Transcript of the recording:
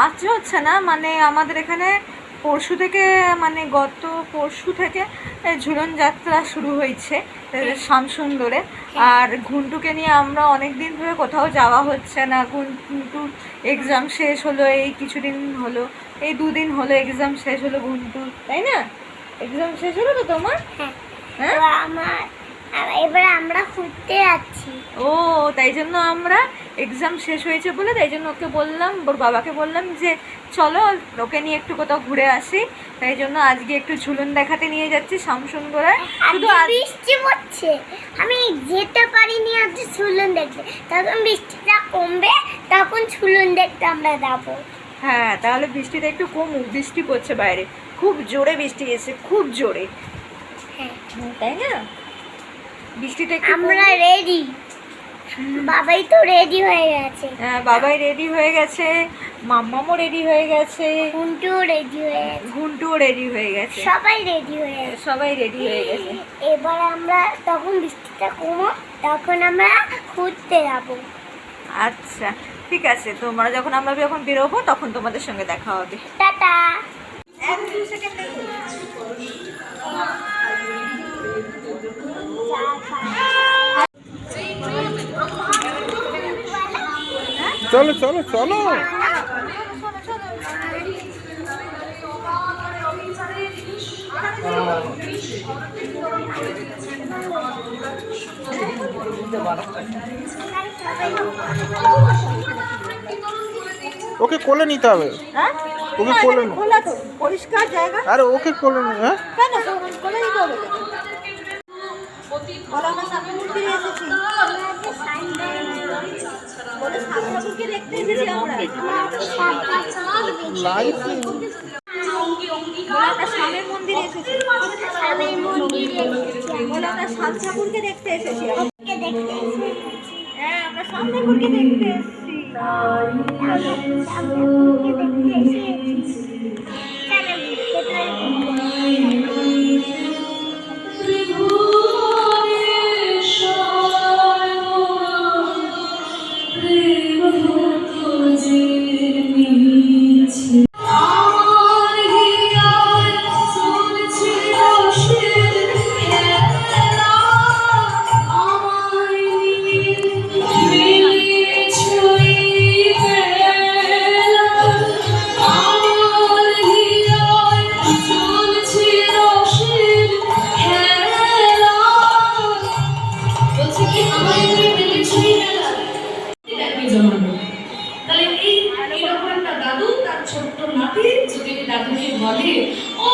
আজ হচ্ছে না, মানে আমাদের এখানে পরশু থেকে, মানে গত পরশু থেকে ঝুলন যাত্রা শুরু হয়েছে শ্যামসুন্দরে। আর ঘুন্টুকে নিয়ে আমরা অনেক দিন ধরে কোথাও যাওয়া হচ্ছে না। ঘুন্টুর এক্সাম শেষ হলো, এই কিছুদিন হলো, এই 2 দিন হলো এক্সাম শেষ হলো ঘুন্টুর, তাই না? এক্সাম শেষ হলো তো তোমার? হ্যাঁ, আমার এবার আমরা ঘুরতে যাচ্ছি। ও, তাই জন্য আমরা এক্সাম শেষ হয়েছে বলে তাই জন্য ওকে বললাম, ওর বাবাকে বললাম যে চলো ওকে নিয়ে একটু কোথাও ঘুরে আসি। তাই জন্য আজকে একটু ঝুলন দেখাতে নিয়ে যাচ্ছি শ্যামসুন্দরায়। শুধু বৃষ্টি পড়ছে, আমি যেতে পারিনি আজ ঝুলন দেখতে। তখন বৃষ্টিটা কমবে, তখন ঝুলন দেখতে আমরা যাবো। হ্যাঁ, তাহলে বৃষ্টিটা একটু কমুক। বৃষ্টি পড়ছে বাইরে, খুব জোরে বৃষ্টি এসে, খুব জোরে। হ্যাঁ, তাই না? বৃষ্টিটা একটু আমরা রেডি। বাবাই তো রেডি হয়ে গেছে। হ্যাঁ, বাবাই রেডি হয়ে গেছে, মাম্মামও রেডি হয়ে গেছে, ঘুন্টুও রেডি হয়ে গেছে, ঘুন্টুও রেডি হয়ে গেছে, সবাই রেডি হয়ে গেছে। সবাই রেডি হয়ে গেছে। এবার আমরা তখন বৃষ্টিটা কমো, তখন আমরা ঘুরতে যাবো। আচ্ছা, ঠিক আছে। আমরা যখন বেরোবো তখন তোমাদের সঙ্গে দেখা হবে। টাটা। চলো চলো চলো। ওকে কোলে নিতে হবে। হ্যাঁ, ওকে কোলে নি। খোলা তো, পরিষ্কার জায়গা। আরে ওকে কোলে নি। হ্যাঁ, কেন কোলে নিতে হবে? বলো, আমরা সামনে মন্দিরে এসেছি। বলো, ঠাকুরকে দেখতে এসেছি আমরা। লাইট বলো, আমরা স্বামীর মন্দিরে এসেছি। বলো, আমরা সাত ঠাকুরকে দেখতে এসেছি। হ্যাঁ, আমরা সব ঠাকুরকে দেখতে এসেছি। দাদু তার ছোট্ট নাতি যদি দাদুকে বলে, ও